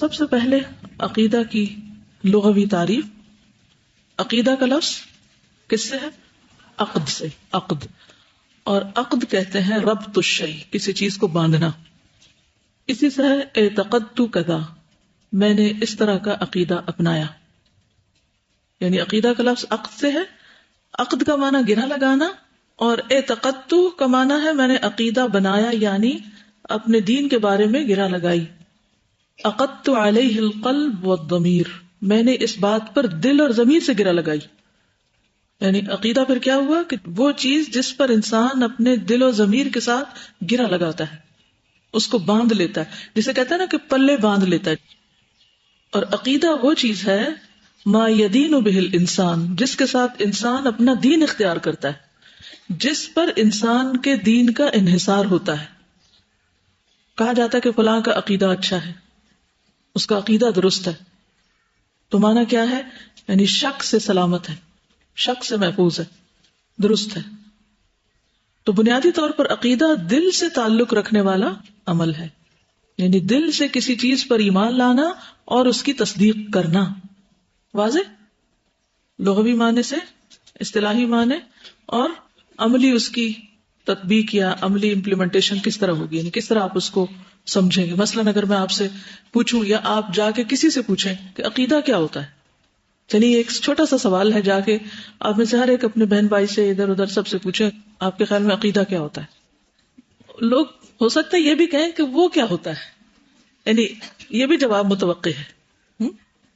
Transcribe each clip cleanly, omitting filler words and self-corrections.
سب سے پہلے عقیدہ کی لغوی تعریف. عقیدہ کا لفظ کس سے ہے؟ عقد سے. عقد، اور عقد کہتے ہیں ربط الشیء، کسی چیز کو باندھنا. اسی سے ہے اعتقدت کذا، میں نے اس طرح کا عقیدہ اپنایا. یعنی عقیدہ کا لفظ عقد سے ہے. عقد کا معنی گرہ لگانا، اور اعتقدت کا معنی ہے میں نے عقیدہ بنایا، یعنی اپنے دین کے بارے میں گرہ لگائی. عقدت علیہ القلب والضمیر، میں نے اس بات پر دل اور ضمیر سے گرہ لگائی. یعنی عقیدہ پھر کیا ہوا کہ وہ چیز جس پر انسان اپنے دل و ضمیر کے ساتھ گرہ لگاتا ہے، اس کو باندھ لیتا ہے، جسے کہتا ہے نا کہ پلے باندھ لیتا ہے. اور عقیدہ وہ چیز ہے ما یدین بہ الانسان، جس کے ساتھ انسان اپنا دین اختیار کرتا ہے، جس پر انسان کے دین کا انحصار ہوتا ہے. کہا جاتا ہے کہ فلاں کا عقیدہ اچھا ہے، اس کا عقیدہ درست ہے، تو معنی کیا ہے؟ یعنی شک سے سلامت ہے، شک سے محفوظ ہے، درست ہے. تو بنیادی طور پر عقیدہ دل سے تعلق رکھنے والا عمل ہے، یعنی دل سے کسی چیز پر ایمان لانا اور اس کی تصدیق کرنا. واضح؟ لغوی معنی سے اصطلاحی معنی، اور عملی اس کی تطبیق یا عملی امپلیمنٹیشن کس طرح ہوگی، یعنی کس طرح آپ اس کو سمجھیں گے. مثلا اگر میں آپ سے پوچھوں یا آپ جا کے کسی سے پوچھیں کہ عقیدہ کیا ہوتا ہے، چلیے ایک چھوٹا سا سوال ہے، جا کے آپ میں سے ہر ایک اپنے بہن بھائی سے ادھر ادھر سب سے پوچھیں آپ کے خیال میں عقیدہ کیا ہوتا ہے. لوگ ہو سکتا ہے یہ بھی کہیں کہ وہ کیا ہوتا ہے، یعنی یہ بھی جواب متوقع ہے.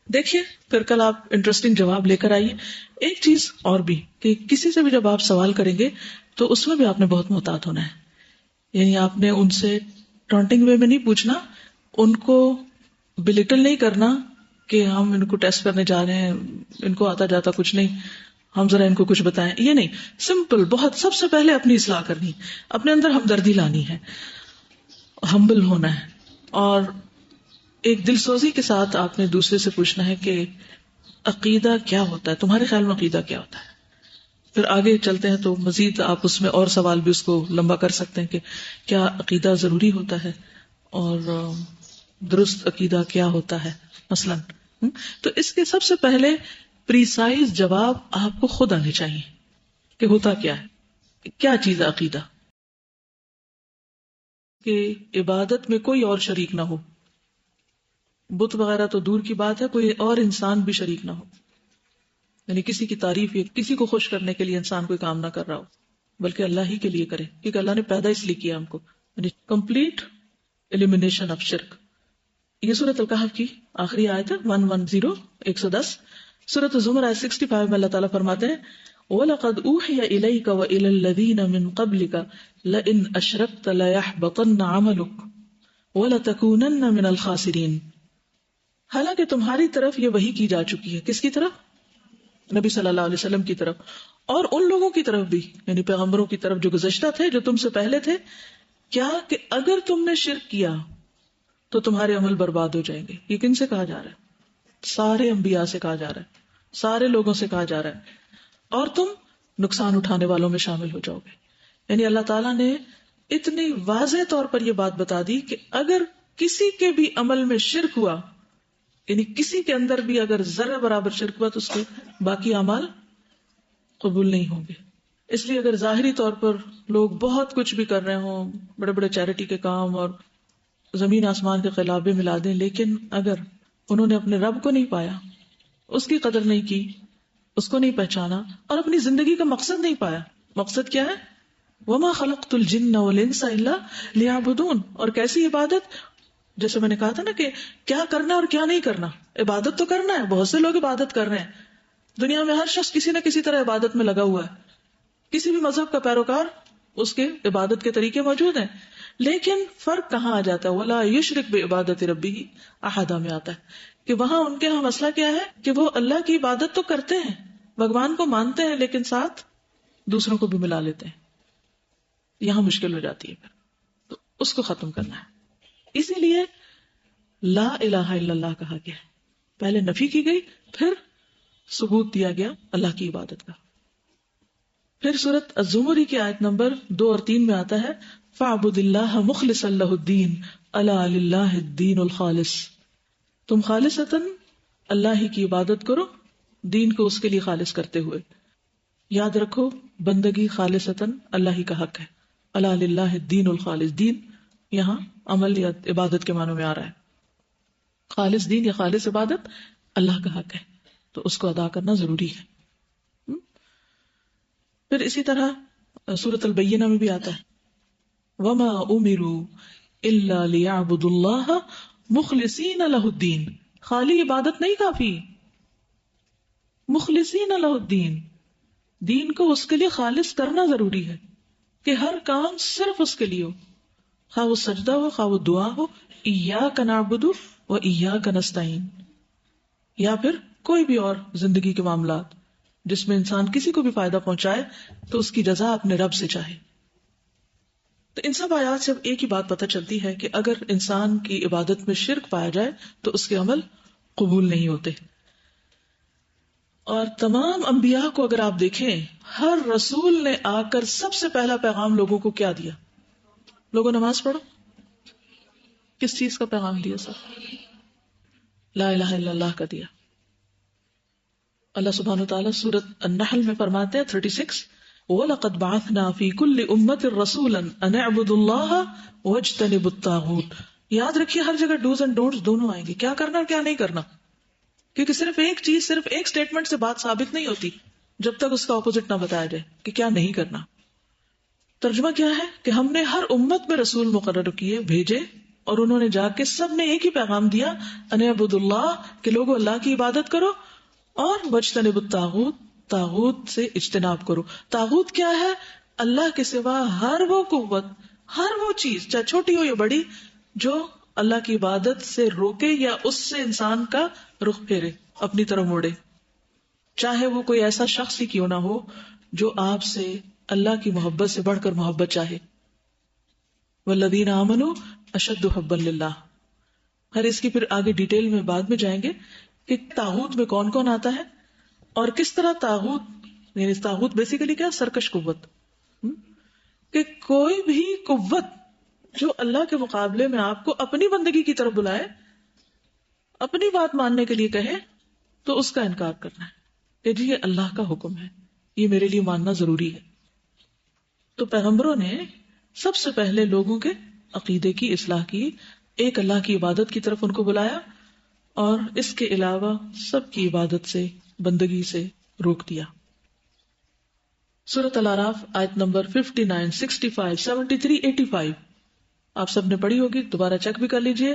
دیکھیے پھر کل آپ انٹرسٹنگ جواب لے کر آئیے. ایک چیز اور بھی کہ کسی سے بھی جب آپ سوال کریں گے تو اس میں بھی آپ نے بہت محتاط ہونا ہے. یعنی آپ نے ان سے ٹانٹنگ وے میں نہیں پوچھنا، ان کو بلیٹل نہیں کرنا کہ ہم ان کو ٹیسٹ کرنے جا رہے ہیں، ان کو آتا جاتا کچھ نہیں، ہم ذرا ان کو کچھ بتائیں. یہ نہیں، سمپل بہت. سب سے پہلے اپنی اصلاح کرنی، اپنے اندر ہمدردی لانی ہے، ہمبل ہونا ہے، اور ایک دل سوزی کے ساتھ آپ نے دوسرے سے پوچھنا ہے کہ عقیدہ کیا ہوتا ہے، تمہارے خیال میں عقیدہ کیا ہوتا ہے. پھر آگے چلتے ہیں تو مزید آپ اس میں اور سوال بھی اس کو لمبا کر سکتے ہیں کہ کیا عقیدہ ضروری ہوتا ہے، اور درست عقیدہ کیا ہوتا ہے مثلا. تو اس کے سب سے پہلے پریسائز جواب آپ کو خود آنے چاہیے کہ ہوتا کیا ہے، کیا چیز ہے عقیدہ. کہ عبادت میں کوئی اور شریک نہ ہو، بت وغیرہ تو دور کی بات ہے، کوئی اور انسان بھی شریک نہ ہو، یعنی کسی کی تعریف یا کسی کو خوش کرنے کے لیے انسان کوئی کام نہ کر رہا ہو، بلکہ اللہ ہی کے لیے کرے، کیونکہ اللہ نے پیدا اس لیے کیا ہم کو، یعنی کمپلیٹ ایلیمینیشن آف شرک. یہ سورۃ الکہف کی آخری آیت ہے 110 110. سورۃ الزمر آیت 65 میں اللہ تعالیٰ فرماتے ہیں وَلَقَدْ أُوحِيَ إِلَيْكَ وَإِلَى الَّذِينَ مِن قَبْلِكَ لَئِنْ أَشْرَكْتَ لَيَحْبَطَنَّ عَمَلُكَ وَلَتَكُونَنَّ مِنَ الْخَاسِرِينَ. حالانکہ تمہاری طرف یہ وحی کی جا چکی ہے. کس کی طرف؟ نبی صلی اللہ علیہ وسلم کی طرف، اور ان لوگوں کی طرف بھی، یعنی پیغمبروں کی طرف جو گزشتہ تھے، جو تم سے پہلے تھے. کیا کہ اگر تم نے شرک کیا تو تمہارے عمل برباد ہو جائیں گے. یہ کن سے کہا جا رہا ہے؟ سارے انبیاء سے کہا جا رہا ہے، سارے لوگوں سے کہا جا رہا ہے، اور تم نقصان اٹھانے والوں میں شامل ہو جاؤ گے. یعنی اللہ تعالیٰ نے اتنی واضح طور پر یہ بات بتا دی کہ اگر کسی کے بھی عمل میں شرک ہوا، یعنی کسی کے اندر بھی اگر ذرہ برابر شرک ہوا، تو اس کے باقی اعمال قبول نہیں ہوں گے. اس لیے اگر ظاہری طور پر لوگ بہت کچھ بھی کر رہے ہوں، بڑے بڑے چیریٹی کے کام اور زمین آسمان کے خلابے ملا دیں، لیکن اگر انہوں نے اپنے رب کو نہیں پایا، اس کی قدر نہیں کی، اس کو نہیں پہچانا، اور اپنی زندگی کا مقصد نہیں پایا. مقصد کیا ہے؟ وَمَا خَلَقْتُ الْجِنَّ وَالْإِنسَ إِلَّا لِيَعْبُدُونَ. اور کیسی عبادت؟ جیسے میں نے کہا تھا نا کہ کیا کرنا اور کیا نہیں کرنا. عبادت تو کرنا ہے، بہت سے لوگ عبادت کر رہے ہیں دنیا میں، ہر شخص کسی نہ کسی طرح عبادت میں لگا ہوا ہے، کسی بھی مذہب کا پیروکار، اس کے عبادت کے طریقے موجود ہیں. لیکن فرق کہاں آ جاتا ہے؟ وَلَا يُشْرِكْ بِعِبَادَةِ رَبِّهِ أَحَدًا میں آتا ہے کہ وہاں ان کے مسئلہ کیا ہے کہ وہ اللہ کی عبادت تو کرتے ہیں، بھگوان کو مانتے ہیں، لیکن ساتھ دوسروں کو بھی ملا لیتے ہیں. یہاں مشکل ہو جاتی ہے، تو اس کو ختم کرنا ہے. اسی لیے لا الہ الا اللہ کہا گیا، پہلے نفی کی گئی، پھر ثبوت دیا گیا اللہ کی عبادت کا. پھر سورۃ الزمر کی آیت نمبر 2 اور 3 میں آتا ہے فَاعْبُدِ اللَّهَ مُخْلِصًا لَهُ الدِّينَ أَلَا لِلَّهِ الدِّينُ الْخَالِصُ. تم خالصتاً اللہ ہی کی عبادت کرو، دین کو اس کے لیے خالص کرتے ہوئے. یاد رکھو بندگی خالصتاً اللہ ہی کا حق ہے. الا للہ الدین الخالص، دین یہاں عمل یا عبادت کے معنوں میں آ رہا ہے. خالص دین یا خالص عبادت اللہ کا حق ہے، تو اس کو ادا کرنا ضروری ہے. پھر اسی طرح سورۃ البینہ میں بھی آتا ہے وما امروا الا ليعبدوا الله مخلصین له الدین. خالی عبادت نہیں کافی، مخلصین له الدین، دین کو اس کے لیے خالص کرنا ضروری ہے کہ ہر کام صرف اس کے لیے ہو، خواہ وہ سجدہ ہو، خواہ وہ دعا ہو، ایاک نعبد و ایاک نستعین، یا پھر کوئی بھی اور زندگی کے معاملات جس میں انسان کسی کو بھی فائدہ پہنچائے تو اس کی جزا اپنے رب سے چاہے. تو ان سب آیات سے ایک ہی بات پتہ چلتی ہے کہ اگر انسان کی عبادت میں شرک پایا جائے تو اس کے عمل قبول نہیں ہوتے. اور تمام انبیاء کو اگر آپ دیکھیں، ہر رسول نے آ کر سب سے پہلا پیغام لوگوں کو کیا دیا؟ لوگوں نماز پڑھو. کس چیز کا پیغام دیا؟ سب لا الہ الا اللہ کا دیا. اللہ سبحانہ وتعالیٰ سورۃ النحل میں فرماتے ہیں 36 وَلَقَدْ بَعَثْنَا فِي كُلِّ أُمَّةٍ رَسُولًا أَنِ اعْبُدُوا اللَّهَ وَاجْتَنِبُوا الطَّاغُوتَ. یاد رکھیے ہر جگہ ڈوز اینڈ ڈونٹس دونوں آئیں گے، کیا کرنا اور کیا نہیں کرنا، کیونکہ صرف ایک چیز، صرف ایک سٹیٹمنٹ سے بات ثابت نہیں ہوتی جب تک اس کا اپوزٹ نہ بتایا جائے کہ کیا نہیں کرنا. ترجمہ کیا ہے کہ ہم نے ہر امت میں رسول مقرر کیے، بھیجے، اور انہوں نے جا کے سب نے ایک ہی پیغام دیا ان اعبدوا اللہ، کہ لوگوں اللہ کی عبادت کرو، اور واجتنبوا الطاغوت، طاغوت سے اجتناب کرو. طاغوت کیا ہے؟ اللہ کے سوا ہر وہ قوت، ہر وہ چیز چاہے چھوٹی ہو یا بڑی جو اللہ کی عبادت سے روکے یا اس سے انسان کا رخ پھیرے، اپنی طرف موڑے، چاہے وہ کوئی ایسا شخص ہی کیوں نہ ہو جو آپ سے اللہ کی محبت سے بڑھ کر محبت چاہے. والذین آمنوا اشد حبا للہ. ہر اس کی پھر آگے ڈیٹیل میں بعد میں جائیں گے کہ طاغوت میں کون کون آتا ہے اور کس طرح طاغوت، یعنی طاغوت بیسیکلی کیا؟ سرکش قوت، کہ کوئی بھی قوت جو اللہ کے مقابلے میں آپ کو اپنی بندگی کی طرف بلائے، اپنی بات ماننے کے لیے کہے، تو اس کا انکار کرنا ہے کہ جی یہ اللہ کا حکم ہے، یہ میرے لیے ماننا ضروری ہے. تو پیغمبروں نے سب سے پہلے لوگوں کے عقیدے کی اصلاح کی، ایک اللہ کی عبادت کی طرف ان کو بلایا، اور اس کے علاوہ سب کی عبادت سے، بندگی سے روک دیا. سورۃ الاعراف آیت نمبر 59، 65، 73، 85 آپ سب نے پڑھی ہوگی، دوبارہ چیک بھی کر لیجئے.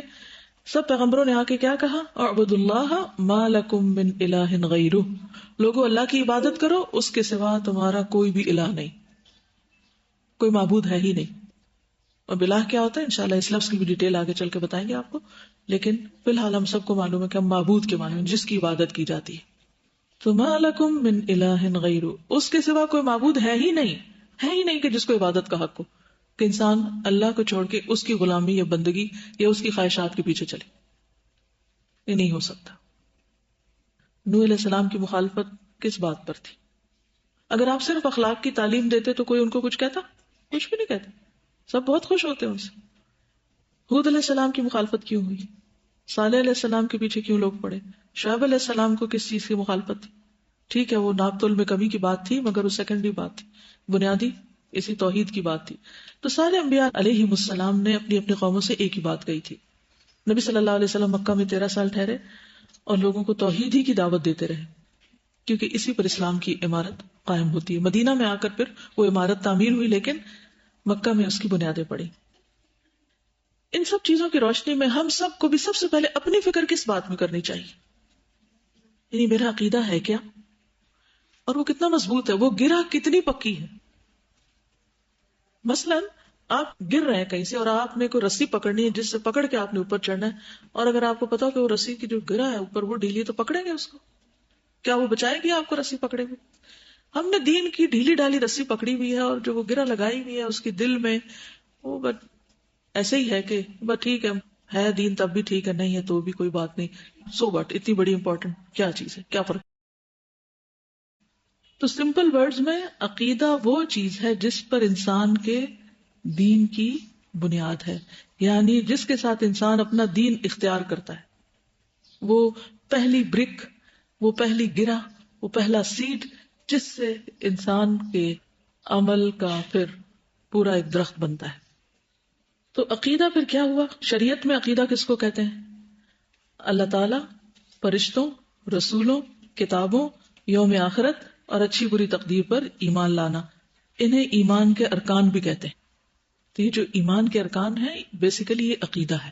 سب پیغمبروں نے آ کے کیا کہا؟ اعبدوا اللہ ما لکم من الہ غیرہ، لوگوں اللہ کی عبادت کرو، اس کے سوا تمہارا کوئی بھی الہ نہیں، کوئی معبود ہے ہی نہیں. اور الہ کیا ہوتا ہے انشاءاللہ اس لفظ کی بھی ڈیٹیل آگے چل کے بتائیں گے آپ کو، لیکن فی الحال ہم سب کو معلوم ہے کہ ہم معبود کے معنی جس کی عبادت کی جاتی ہے. تو ما لکم من الہ غیرہ، اس کے سوا کوئی معبود ہے ہی نہیں کہ جس کو عبادت کا حق ہو، کہ انسان اللہ کو چھوڑ کے اس کی غلامی یا بندگی یا اس کی خواہشات کے پیچھے چلے، یہ نہیں ہو سکتا. نوح علیہ السلام کی مخالفت کس بات پر تھی؟ اگر آپ صرف اخلاق کی تعلیم دیتے تو کوئی ان کو کچھ کہتا؟ کچھ بھی نہیں کہتے، سب بہت خوش ہوتے ہیں ان سے. ہود علیہ السلام کی مخالفت کیوں ہوئی؟ صالح علیہ السلام کے پیچھے کیوں لوگ پڑے؟ شعیب علیہ السلام کو کس چیز کی مخالفت تھی؟ ٹھیک ہے وہ ناپ تول میں کمی کی بات تھی، مگر وہ سیکنڈری بات تھی، بنیادی اسی توحید کی بات تھی. تو سارے انبیاء علیہ السلام نے اپنی اپنی قوموں سے ایک ہی بات کہی تھی. نبی صلی اللہ علیہ وسلم مکہ میں 13 سال ٹھہرے اور لوگوں کو توحید ہی کی دعوت دیتے رہے، کیونکہ اسی پر اسلام کی عمارت قائم ہوتی ہے. مدینہ میں آ کر پھر وہ عمارت تعمیر ہوئی، لیکن مکہ میں اس کی بنیادیں پڑی. ان سب چیزوں کی روشنی میں ہم سب کو بھی سب سے پہلے اپنی فکر کس بات میں کرنی چاہیے، یعنی میرا عقیدہ ہے کیا، اور وہ کتنا مضبوط ہے، وہ گرہ کتنی پکی ہے. مثلا آپ گر رہے ہیں کہیں سے اور آپ نے کوئی رسی پکڑنی ہے جس سے پکڑ کے آپ نے اوپر چڑھنا ہے، اور اگر آپ کو پتا ہو کہ وہ رسی کی جو گرہ ہے اوپر وہ ڈھیلی ہے تو پکڑیں گے اس کو، کیا وہ بچائے گی آپ کو رسی پکڑے ہوئے؟ ہم نے دین کی ڈھیلی ڈھالی رسی پکڑی ہوئی ہے اور جو وہ گرہ لگائی ہوئی ہے اس کی دل میں وہ بس ایسے ہی ہے کہ بس ٹھیک ہے دین تب بھی ٹھیک ہے، نہیں ہے تو بھی کوئی بات نہیں، سو بٹ اتنی بڑی امپورٹنٹ کیا چیز ہے، کیا فرق. تو سمپل ورڈز میں عقیدہ وہ چیز ہے جس پر انسان کے دین کی بنیاد ہے، یعنی جس کے ساتھ انسان اپنا دین اختیار کرتا ہے. وہ پہلی برک، وہ پہلی گرہ، وہ پہلا سیڈ جس سے انسان کے عمل کا پھر پورا ایک درخت بنتا ہے. تو عقیدہ پھر کیا ہوا؟ شریعت میں عقیدہ کس کو کہتے ہیں؟ اللہ تعالی، فرشتوں، رسولوں، کتابوں، یوم آخرت اور اچھی بری تقدیر پر ایمان لانا. انہیں ایمان کے ارکان بھی کہتے ہیں. تو یہ جو ایمان کے ارکان ہیں بیسیکلی یہ عقیدہ ہے.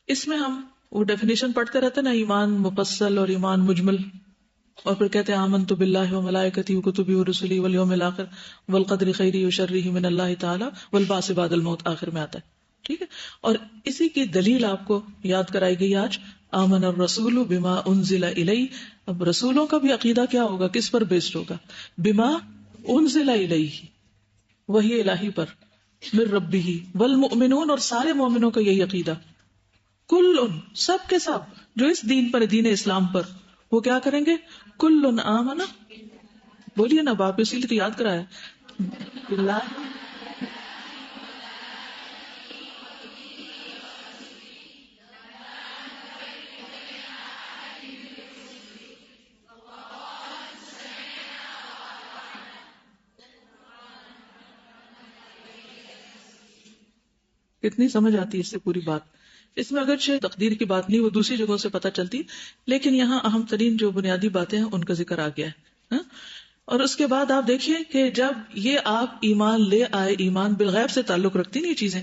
اس میں ہم وہ ڈیفینیشن پڑھتے رہتے ہیں نا، ایمان مفصل اور ایمان مجمل، اور پھر کہتے ہیں آمنت باللہ وملائکتہ وکتبہ ورسلہ والیوم الآخر والقدر خیرہ وشرہ من اللہ تعالی والبعث بعد الموت، آخر میں آتا ہے. ٹھیک ہے، اور اسی کی دلیل آپ کو یاد کرائی گئی آج، آمن الرسول بما انزل الیہ. اب رسولوں کا بھی عقیدہ کیا ہوگا، کس پر بیسڈ ہوگا؟ بما انزل الیہ، وحی الہی پر، من ربہ، والمؤمنون، اور سارے مومنوں کا یہی عقیدہ. کل، سب کے سب جو اس دین پر، دین اسلام پر، وہ کیا کریں گے؟ کل آمن، بولیے نا باپ، اسی لیے تو یاد کرایا، باللہ، کتنی سمجھ آتی ہے اس سے پوری بات. اس میں اگرچہ تقدیر کی بات نہیں، وہ دوسری جگہوں سے پتہ چلتی، لیکن یہاں اہم ترین جو بنیادی باتیں ہیں ان کا ذکر آ گیا ہے. اور اس کے بعد آپ دیکھیے کہ جب یہ آپ ایمان لے آئے، ایمان بالغیب سے تعلق رکھتی نہیں چیزیں،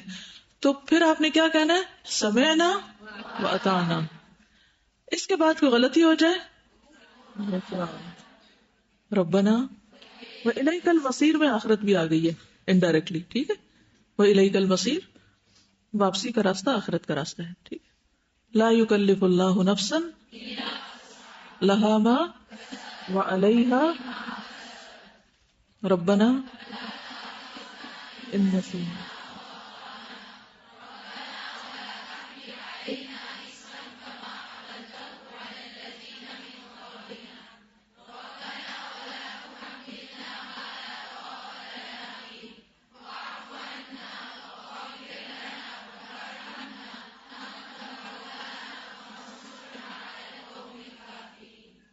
تو پھر آپ نے کیا کہنا ہے؟ سمعنا واطعنا. اس کے بعد کوئی غلطی ہو جائے، ربنا والیک المصیر میں آخرت بھی آ گئی ہے انڈائریکٹلی. ٹھیک ہے، والیک المصیر، واپسی کا راستہ آخرت کا راستہ ہے. ٹھیک، لا یکلف اللہ نفسا لہا ما وعلیہا ربنا ان نسینا.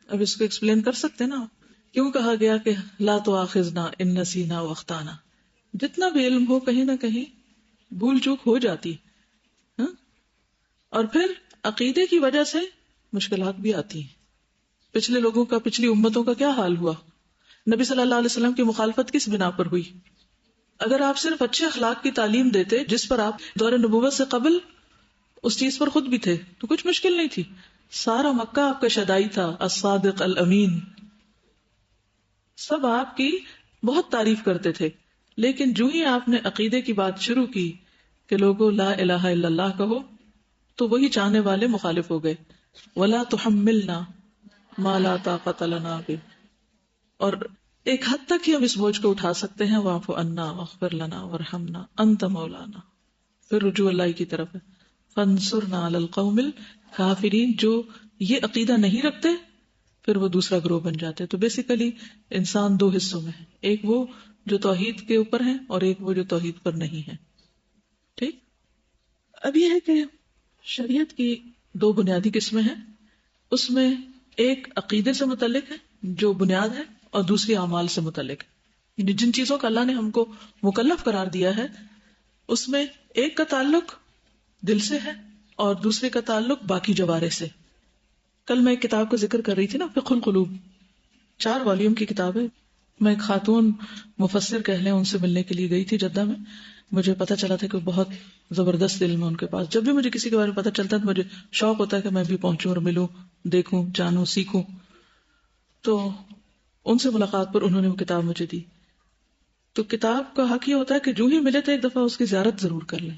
اب اس کو ایکسپلین کر سکتے ہیں نا، کیوں کہا گیا کہ لا تؤاخذنا ان نسینا واخطانا؟ جتنا بھی علم ہو، کہیں نہ کہیں بھول چوک ہو جاتی. ہاں، اور پھر عقیدے کی وجہ سے مشکلات بھی آتی ہیں. پچھلے لوگوں کا، پچھلی امتوں کا کیا حال ہوا؟ نبی صلی اللہ علیہ وسلم کی مخالفت کس بنا پر ہوئی؟ اگر آپ صرف اچھے اخلاق کی تعلیم دیتے جس پر آپ دور نبوت سے قبل اس چیز پر خود بھی تھے تو کچھ مشکل نہیں تھی. سارا مکہ آپ کا شدائی تھا، الصادق الامین، سب آپ کی بہت تعریف کرتے تھے. لیکن جو ہی آپ نے عقیدے کی بات شروع کی کہ لوگوں لا الہ الا اللہ کہو، تو وہی چاہنے والے مخالف ہو گئے. ولا تحملنا ما لا طاقت لنا بہ، اور ایک حد تک ہی ہم اس بوجھ کو اٹھا سکتے ہیں. واعف عنا واغفر لنا وارحمنا انت مولانا، پھر رجوع اللہ کی طرف ہے. فانصرنا علی القوم الکافرین. جو یہ عقیدہ نہیں رکھتے پھر وہ دوسرا گروہ بن جاتے. تو بیسیکلی انسان دو حصوں میں ہے، ایک وہ جو توحید کے اوپر ہے اور ایک وہ جو توحید پر نہیں ہے. ٹھیک، اب یہ ہے کہ شریعت کی دو بنیادی قسمیں ہیں. اس میں ایک عقیدے سے متعلق ہے جو بنیاد ہے، اور دوسری اعمال سے متعلق ہے. یعنی جن چیزوں کا اللہ نے ہم کو مکلف قرار دیا ہے اس میں ایک کا تعلق دل سے ہے اور دوسرے کا تعلق باقی جوارح سے. کل میں ایک کتاب کا ذکر کر رہی تھی نا، فقہ القلوب، 4 والیوم کی کتاب ہے. میں ایک خاتون مفسر کہہ لیں، ان سے ملنے کے لیے گئی تھی جدہ میں. مجھے پتا چلا تھا کہ بہت زبردست علم ہے ان کے پاس. جب بھی مجھے کسی کے بارے میں پتا چلتا ہے تو مجھے شوق ہوتا ہے کہ میں بھی پہنچوں اور ملوں، دیکھوں، جانوں، سیکھوں. تو ان سے ملاقات پر انہوں نے وہ کتاب مجھے دی. تو کتاب کا حق یہ ہوتا ہے کہ جو ہی ملے تو ایک دفعہ اس کی زیارت ضرور کر لیں.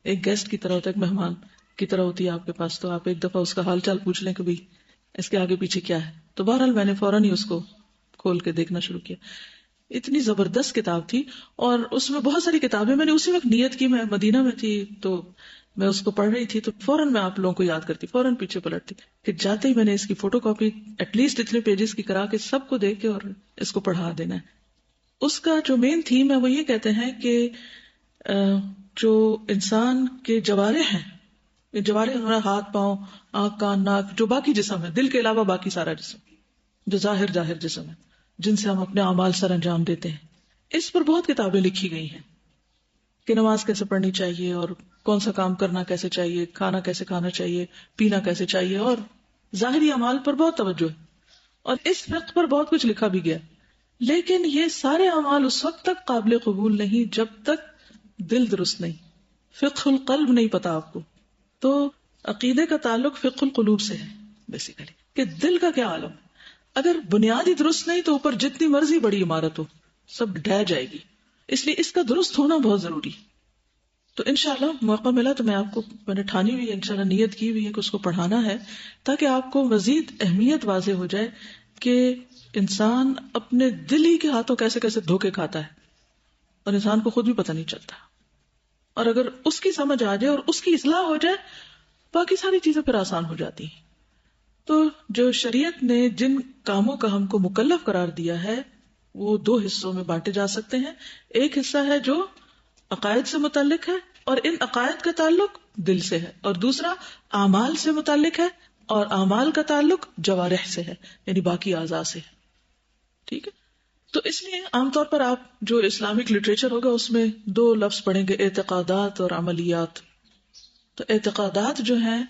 ایک گیسٹ کی طرح ہوتا ہے، ایک مہمان کی طرح ہوتی ہے آپ کے پاس. تو آپ ایک دفعہ اس کا حال چال پوچھ لیں کہ بھئی اس کے آگے پیچھے کیا ہے. تو بہرحال میں نے فوراً ہی اس کو کھول کے دیکھنا شروع کیا. اتنی زبردست کتاب تھی، اور اس میں بہت ساری کتابیں میں نے اسی وقت نیت کی. میں مدینہ میں تھی تو میں اس کو پڑھ رہی تھی، تو فوراً میں آپ لوگوں کو یاد کرتی، فوراً پیچھے پلٹتی کہ جاتے ہی میں نے اس کی فوٹو کاپی ایٹ لیسٹ اتنے پیجز کی کرا کے سب کو دے کے اور اس کو پڑھا دینا ہے. اس کا جو مین تھیم ہے وہ یہ کہتے ہیں کہ جو انسان کے جوارح ہیں یہ جوارح ہمارا ہاتھ، پاؤں، آنکھ، کان، ناک، جو باقی جسم ہے، دل کے علاوہ باقی سارا جسم جو ظاہر جسم ہے، جن سے ہم اپنے اعمال سر انجام دیتے ہیں. اس پر بہت کتابیں لکھی گئی ہیں کہ نماز کیسے پڑھنی چاہیے، اور کون سا کام کرنا کیسے چاہیے، کھانا کیسے کھانا چاہیے، پینا کیسے چاہیے، اور ظاہری اعمال پر بہت توجہ ہے، اور اس فقہ پر بہت کچھ لکھا بھی گیا. لیکن یہ سارے اعمال اس وقت تک قابل قبول نہیں جب تک دل درست نہیں، فقہ القلب نہیں پتا آپ کو. تو عقیدے کا تعلق فقہ القلوب سے ہے بیسیکلی، کہ دل کا کیا عالم ہے. اگر بنیاد ہی درست نہیں تو اوپر جتنی مرضی بڑی عمارت ہو سب ڈھہ جائے گی. اس لیے اس کا درست ہونا بہت ضروری. تو انشاءاللہ موقع ملا تو میں نے ٹھانی ہوئی ہے، انشاءاللہ نیت کی ہوئی ہے کہ اس کو پڑھانا ہے، تاکہ آپ کو مزید اہمیت واضح ہو جائے کہ انسان اپنے دل ہی کے ہاتھوں کیسے کیسے دھوکے کھاتا ہے، اور انسان کو خود بھی پتہ نہیں چلتا. اور اگر اس کی سمجھ آ جائے اور اس کی اصلاح ہو جائے، باقی ساری چیزیں پھر آسان ہو جاتی ہیں. تو جو شریعت نے جن کاموں کا ہم کو مکلف قرار دیا ہے وہ دو حصوں میں بانٹے جا سکتے ہیں. ایک حصہ ہے جو عقائد سے متعلق ہے اور ان عقائد کا تعلق دل سے ہے، اور دوسرا اعمال سے متعلق ہے اور اعمال کا تعلق جوارح سے ہے، یعنی باقی اعضاء سے ہے. ٹھیک ہے. تو اس لیے عام طور پر آپ جو اسلامک لٹریچر ہوگا اس میں دو لفظ پڑھیں گے، اعتقادات اور عملیات. تو اعتقادات جو ہیں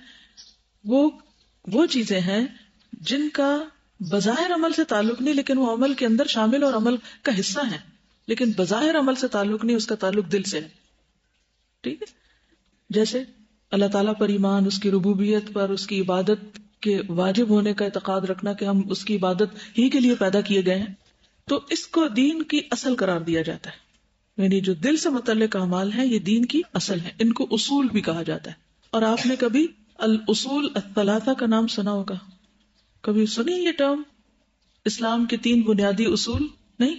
وہ چیزیں ہیں جن کا بظاہر عمل سے تعلق نہیں، لیکن وہ عمل کے اندر شامل اور عمل کا حصہ ہیں، لیکن بظاہر عمل سے تعلق نہیں، اس کا تعلق دل سے ہے. ٹھیک ہے. جیسے اللہ تعالیٰ پر ایمان، اس کی ربوبیت پر، اس کی عبادت کے واجب ہونے کا اعتقاد رکھنا کہ ہم اس کی عبادت ہی کے لیے پیدا کیے گئے ہیں، تو اس کو دین کی اصل قرار دیا جاتا ہے. یعنی جو دل سے متعلق اعمال ہیں یہ دین کی اصل ہے، ان کو اصول بھی کہا جاتا ہے. اور آپ نے کبھی الاصول الثلاثہ کا نام سنا ہوگا، کبھی سنی یہ ٹرم؟ اسلام کے 3 بنیادی اصول. نہیں،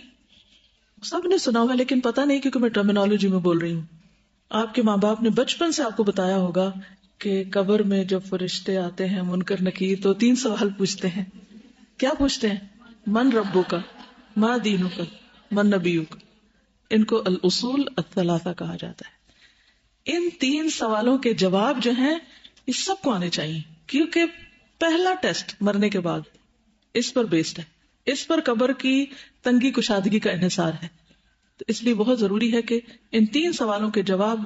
سب نے سنا ہوگا لیکن پتہ نہیں کیونکہ میں ٹرمینالوجی میں بول رہی ہوں. آپ کے ماں باپ نے بچپن سے آپ کو بتایا ہوگا کہ قبر میں جب فرشتے آتے ہیں منکر نکیر تو 3 سوال پوچھتے ہیں. کیا پوچھتے ہیں؟ من ربو کا، ما دینو کا، من نبیو کا. ان کو الاصول الثلاثہ کہا جاتا ہے. ان 3 سوالوں کے جواب جو ہیں یہ سب کو آنے چاہیے، کیونکہ پہلا ٹیسٹ مرنے کے بعد اس پر بیسڈ ہے، اس پر قبر کی تنگی کشادگی کا انحصار ہے. تو اس لیے بہت ضروری ہے کہ ان 3 سوالوں کے جواب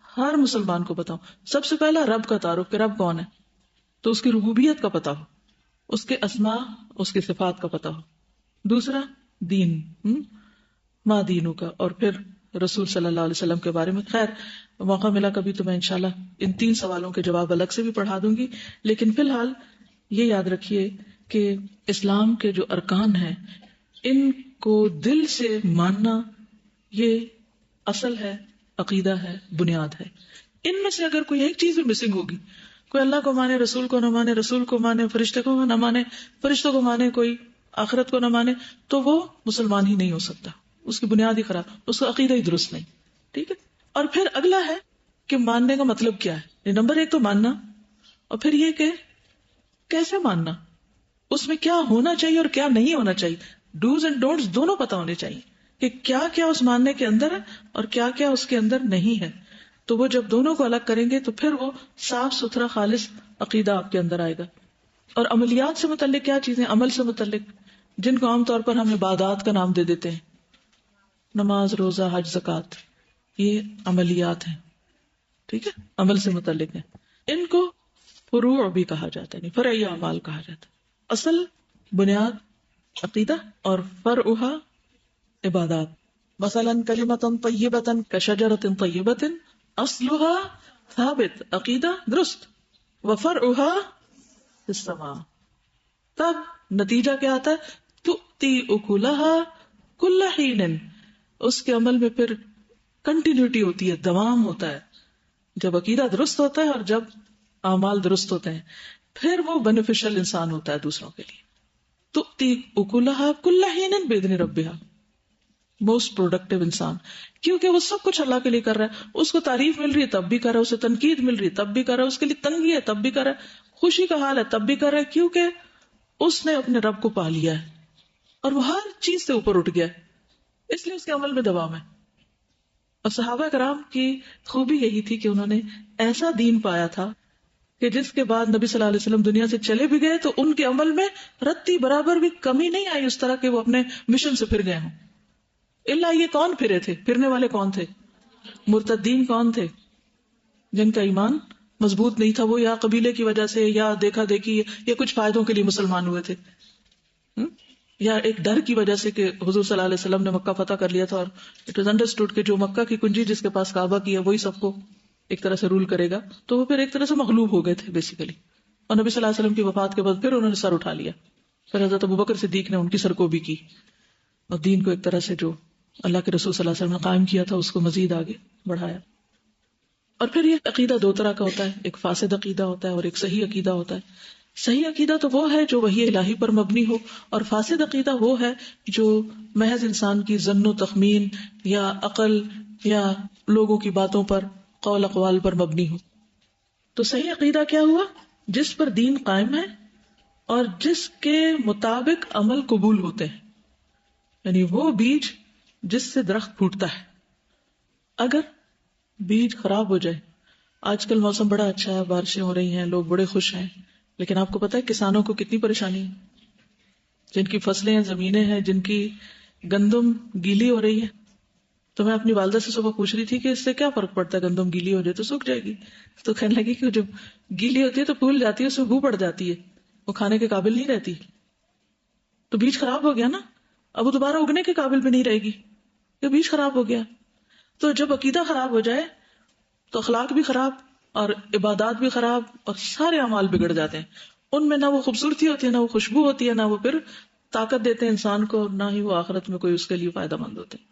ہر مسلمان کو بتاؤ. سب سے پہلا رب کا تعارف، کہ رب کون ہے، تو اس کی ربوبیت کا پتہ ہو، اس کے اسماء، اس کی صفات کا پتہ ہو. دوسرا دین، ما دینوں کا، اور پھر رسول صلی اللہ علیہ وسلم کے بارے میں. خیر موقع ملا کبھی تو میں انشاءاللہ ان 3 سوالوں کے جواب الگ سے بھی پڑھا دوں گی، لیکن فی الحال یہ یاد رکھیے کہ اسلام کے جو ارکان ہیں ان کو دل سے ماننا یہ اصل ہے، عقیدہ ہے، بنیاد ہے. ان میں سے اگر کوئی ایک چیز بھی مسنگ ہوگی، کوئی اللہ کو مانے رسول کو نہ مانے، رسول کو مانے فرشتے کو نہ مانے، فرشتوں کو مانے کوئی آخرت کو نہ مانے، تو وہ مسلمان ہی نہیں ہو سکتا. اس کی بنیاد ہی خراب، اس کا عقیدہ ہی درست نہیں. ٹھیک ہے. اور پھر اگلا ہے کہ ماننے کا مطلب کیا ہے. نمبر 1 تو ماننا، اور پھر یہ کہ کیسے ماننا، اس میں کیا ہونا چاہیے اور کیا نہیں ہونا چاہیے. ڈوز اینڈ ڈونٹس دونوں پتہ ہونے چاہیے کہ کیا کیا اس ماننے کے اندر ہے اور کیا کیا اس کے اندر نہیں ہے. تو وہ جب دونوں کو الگ کریں گے تو پھر وہ صاف ستھرا خالص عقیدہ آپ کے اندر آئے گا. اور عملیات سے متعلق کیا چیزیں، عمل سے متعلق جن کو عام طور پر ہم عبادات کا نام دے دیتے ہیں، نماز، روزہ، حج، زکوٰۃ، یہ عملیات ہیں. ٹھیک ہے، عمل سے متعلق ہیں. ان کو فروع بھی کہا جاتا ہے، فرعی اعمال کہا جاتا ہے. اصل بنیاد عقیدہ اور فرعها عبادات. مثلا کلمۃ طیبۃ کشجرۃ طیبۃ اصلها ثابت، عقیدہ درست، وفرعها فی السماء. تب نتیجہ کیا آتا ہے؟ تؤتی اکلها کل حین. اس کے عمل میں پھر کنٹینیوٹی ہوتی ہے، دوام ہوتا ہے. جب عقیدہ درست ہوتا ہے اور جب اعمال درست ہوتے ہیں پھر وہ بینیفیشل انسان ہوتا ہے دوسروں کے لیے. تؤتی اکلها کل حین باذن ربها، موسٹ پروڈکٹیو انسان، کیونکہ وہ سب کچھ اللہ کے لیے کر رہا ہے. اس کو تعریف مل رہی ہے تب بھی کر رہا ہے، اسے تنقید مل رہی ہے تب بھی کر رہا ہے، اس کے لیے تنگی ہے تب بھی کر رہا ہے، خوشی کا حال ہے تب بھی کر رہا ہے، کیونکہ اس نے اپنے رب کو پا لیا ہے اور وہ ہر چیز سے اوپر اٹھ گیا ہے، اس لیے اس کے عمل میں دوام ہے. اور صحابہ کرام کی خوبی یہی تھی کہ انہوں نے ایسا دین پایا تھا کہ جس کے بعد نبی صلی اللہ علیہ وسلم دنیا سے چلے بھی گئے تو ان کے عمل میں رتی برابر بھی کمی نہیں آئی اس طرح کہ وہ اپنے مشن سے پھر گئے ہوں. اللہ یہ کون پھرے تھے؟ پھرنے والے کون تھے؟ مرتدین کون تھے؟ جن کا ایمان مضبوط نہیں تھا، وہ یا قبیلے کی وجہ سے یا دیکھا دیکھی یا کچھ فائدوں کے لیے مسلمان ہوئے تھے، یا ایک ڈر کی وجہ سے کہ حضور صلی اللہ علیہ وسلم نے مکہ فتح کر لیا تھا اور اٹ واز انڈرسٹوڈ کہ جو مکہ کی کنجی جس کے پاس کعبہ کی ہے وہی سب کو ایک طرح سے رول کرے گا، تو وہ پھر ایک طرح سے مغلوب ہو گئے تھے بیسیکلی. اور نبی صلی اللہ علیہ وسلم کی وفات کے بعد پھر انہوں نے سر اٹھا لیا. پھر حضرت ابوبکر صدیق نے ان کی سرکوبی کی اور دین کو ایک طرح سے جو اللہ کے رسول صلی اللہ علیہ وسلم نے قائم کیا تھا اس کو مزید آگے بڑھایا. اور پھر یہ عقیدہ دو طرح کا ہوتا ہے، ایک فاسد عقیدہ ہوتا ہے اور ایک صحیح عقیدہ ہوتا ہے. صحیح عقیدہ تو وہ ہے جو وحی الہی پر مبنی ہو، اور فاسد عقیدہ وہ ہے جو محض انسان کی ظن و تخمین یا عقل یا لوگوں کی باتوں پر، قول اقوال پر مبنی ہو. تو صحیح عقیدہ کیا ہوا؟ جس پر دین قائم ہے اور جس کے مطابق عمل قبول ہوتے ہیں، یعنی وہ بیج جس سے درخت پھوٹتا ہے. اگر بیج خراب ہو جائے، آج کل موسم بڑا اچھا ہے، بارشیں ہو رہی ہیں، لوگ بڑے خوش ہیں، لیکن آپ کو پتا ہے کسانوں کو کتنی پریشانی ہے، جن کی فصلیں ہیں، زمینیں ہیں، جن کی گندم گیلی ہو رہی ہے. تو میں اپنی والدہ سے صبح پوچھ رہی تھی کہ اس سے کیا فرق پڑتا ہے، گندم گیلی ہو جائے تو سوکھ جائے گی. تو کہنے لگی کہ جب گیلی ہوتی ہے تو پھول جاتی ہے، اس میں بو پڑ جاتی ہے، وہ کھانے کے قابل نہیں رہتی. تو بیج خراب ہو گیا نا، اب وہ دوبارہ اگنے کے قابل بھی نہیں رہے گی، یہ بیج خراب ہو گیا. تو جب عقیدہ خراب ہو جائے تو اخلاق بھی خراب اور عبادات بھی خراب اور سارے اعمال بگڑ جاتے ہیں. ان میں نہ وہ خوبصورتی ہوتی ہے، نہ وہ خوشبو ہوتی ہے، نہ وہ پھر طاقت دیتے ہیں انسان کو، نہ ہی وہ آخرت میں کوئی اس کے لیے فائدہ مند ہوتے ہیں.